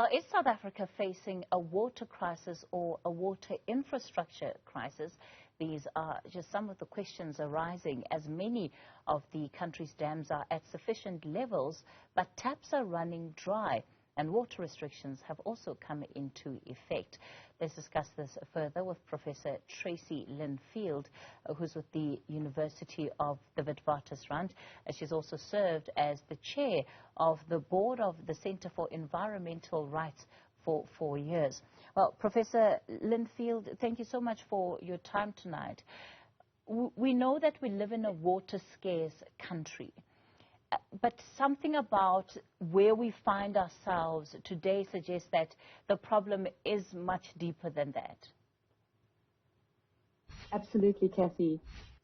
Is South Africa facing a water crisis or a water infrastructure crisis? These are just some of the questions arising as many of the country's dams are at sufficient levels, but taps are running dry and water restrictions have also come into effect. Let's discuss this further with Professor Tracy-Lynn Field, who's with the University of the Witwatersrand. She's also served as the chair of the board of the Center for Environmental Rights for 4 years. Well, Professor Lynn Field, thank you so much for your time tonight. We know that we live in a water-scarce country. But something about where we find ourselves today suggests that the problem is much deeper than that. Absolutely, Kathy.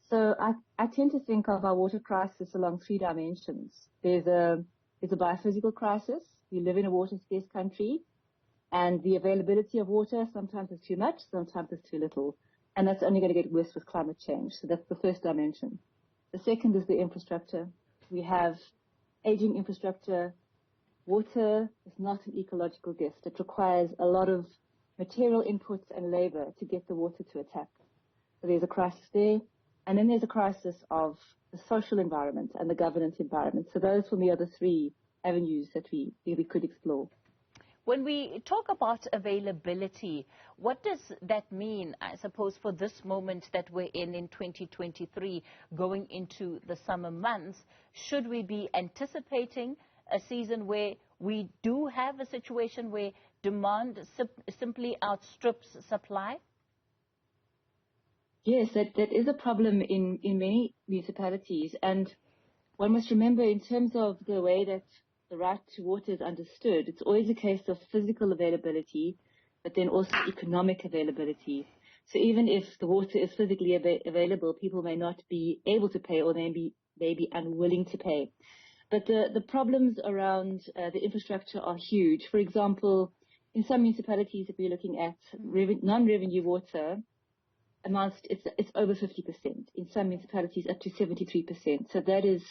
So I tend to think of our water crisis along 3 dimensions. There's a biophysical crisis. We live in a water-scarce country, and the availability of water sometimes is too much, sometimes is too little. And that's only going to get worse with climate change. So that's the first dimension. The second is the infrastructure. We have aging infrastructure. Water is not an ecological gift. It requires a lot of material inputs and labor to get the water to a tap. So there's a crisis there. And then there's a crisis of the social environment and the governance environment. So those for me are the 3 avenues that we could explore. When we talk about availability, what does that mean, I suppose, for this moment that we're in 2023, going into the summer months? Should we be anticipating a season where we do have a situation where demand simply outstrips supply? Yes, that is a problem in many municipalities. And one must remember, in terms of the way that the right to water is understood, it's always a case of physical availability, but then also economic availability. So even if the water is physically available, people may not be able to pay, or they may be unwilling to pay. But the problems around the infrastructure are huge. For example, in some municipalities, if we're looking at non-revenue water, it's over 50%. In some municipalities, up to 73%. So that is,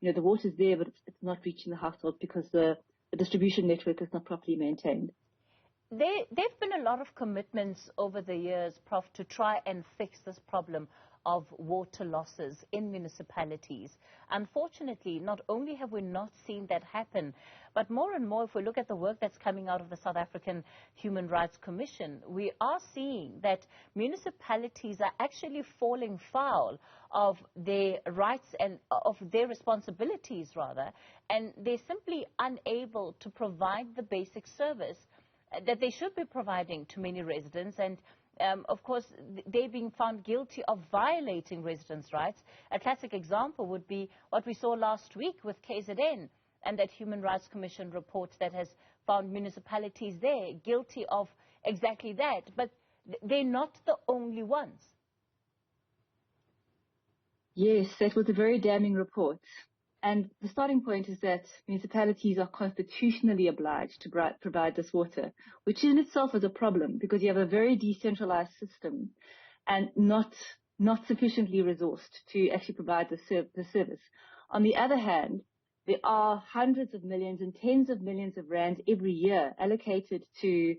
the water's there, but it's not reaching the household because the distribution network is not properly maintained. There have been a lot of commitments over the years, Prof, to try and fix this problem of water losses in municipalities. Unfortunately, not only have we not seen that happen, but more and more, if we look at the work that's coming out of the South African Human Rights Commission, we are seeing that municipalities are actually falling foul of their rights and of their responsibilities, rather, and they're simply unable to provide the basic service that they should be providing to many residents. And of course, they're being found guilty of violating residents' rights. A classic example would be what we saw last week with KZN and that Human Rights Commission report that has found municipalities there guilty of exactly that. But they're not the only ones. Yes, that was a very damning report. And the starting point is that municipalities are constitutionally obliged to provide this water, which in itself is a problem because you have a very decentralized system and not sufficiently resourced to actually provide the service. On the other hand, there are hundreds of millions and tens of millions of rands every year allocated to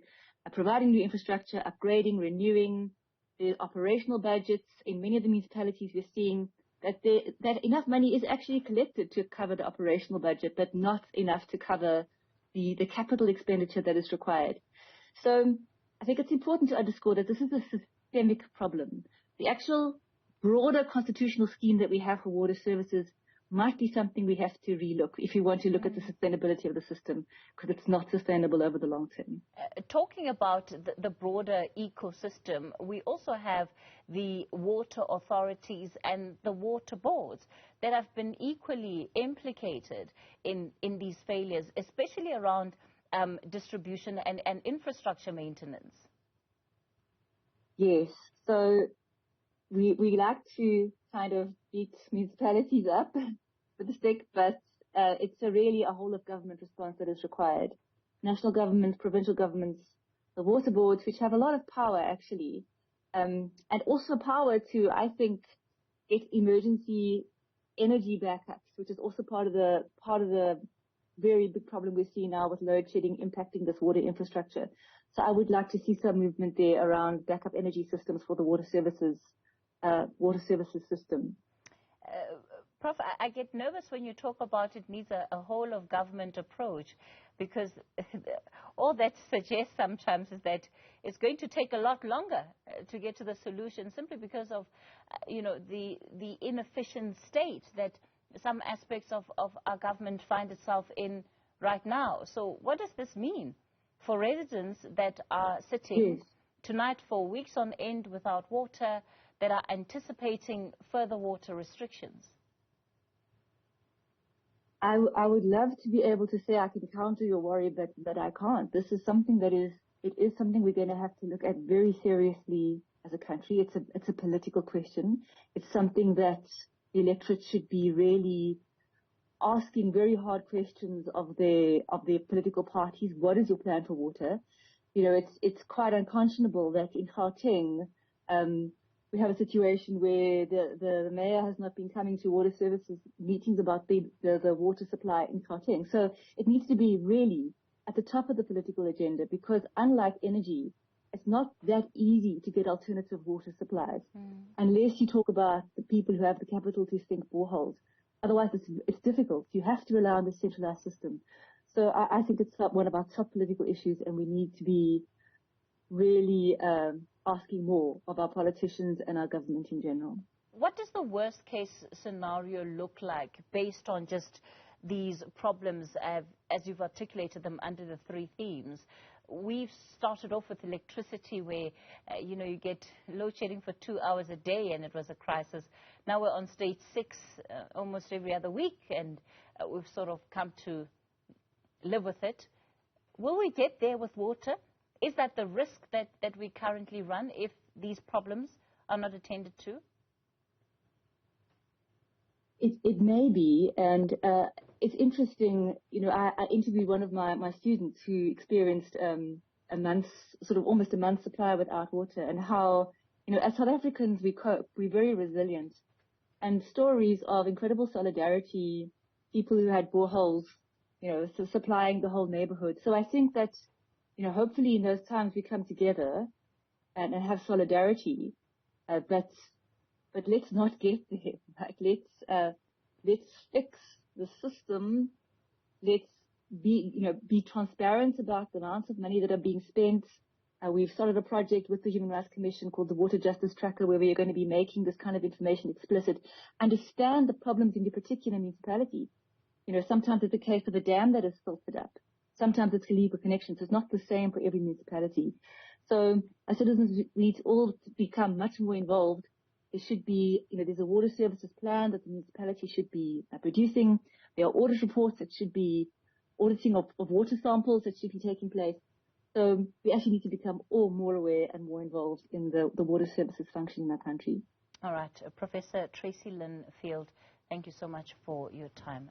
providing new infrastructure, upgrading, renewing. The operational budgets in many of the municipalities we're seeing that enough money is actually collected to cover the operational budget, but not enough to cover the capital expenditure that is required. So I think it's important to underscore that this is a systemic problem. The actual broader constitutional scheme that we have for water services might be something we have to relook if we want to look at the sustainability of the system, because it's not sustainable over the long term. Talking about the broader ecosystem, we also have the water authorities and the water boards that have been equally implicated in these failures, especially around distribution and infrastructure maintenance. Yes, so we like to kind of beat municipalities up with a stick, but it's really a whole of government response that is required. National governments, provincial governments, the water boards, which have a lot of power actually, and also power to, I think, get emergency energy backups, which is also part of the very big problem we see now with load shedding impacting this water infrastructure. So I would like to see some movement there around backup energy systems for the water services system. Prof, I get nervous when you talk about it needs a whole of government approach, because all that suggests sometimes is that it's going to take a lot longer to get to the solution, simply because of the inefficient state that some aspects of our government find itself in right now. So what does this mean for residents that are sitting tonight for weeks on end without water, that are anticipating further water restrictions? I would love to be able to say I can counter your worry, but I can't. This is something it is something we're going to have to look at very seriously as a country. It's a political question. It's something that the electorate should be really asking very hard questions of their political parties. What is your plan for water? It's quite unconscionable that in Gauteng, we have a situation where the mayor has not been coming to water services meetings about the water supply in Gauteng. So it needs to be really at the top of the political agenda, because unlike energy, it's not that easy to get alternative water supplies unless you talk about the people who have the capital to sink boreholes. Otherwise, it's difficult. You have to rely on the centralized system. So I think it's one of our top political issues, and we need to be really asking more of our politicians and our government in general. What does the worst case scenario look like based on just these problems as you've articulated them under the three themes? We've started off with electricity where, you get load shedding for 2 hours a day and it was a crisis. Now we're on stage 6 almost every other week, and we've sort of come to live with it. Will we get there with water? Is that the risk that we currently run if these problems are not attended to? It may be, and it's interesting. I interviewed one of my students who experienced almost a month's supply without water, and how, as South Africans, we cope. We're very resilient, and stories of incredible solidarity, people who had boreholes, supplying the whole neighborhood. So I think that, hopefully in those times we come together and have solidarity, but let's not get there. Let's fix the system. Let's be transparent about the amounts of money that are being spent. We've started a project with the Human Rights Commission called the Water Justice Tracker, where we are going to be making this kind of information explicit. Understand the problems in your particular municipality. Sometimes it's a case of a dam that is filtered up. Sometimes it's illegal connections. It's not the same for every municipality. So our citizens need to all become much more involved. There should be, there's a water services plan that the municipality should be producing. There are audit reports that should be auditing of water samples that should be taking place. So we actually need to become all more aware and more involved in the water services function in our country. All right. Professor Tracy-Lynn Field, thank you so much for your time.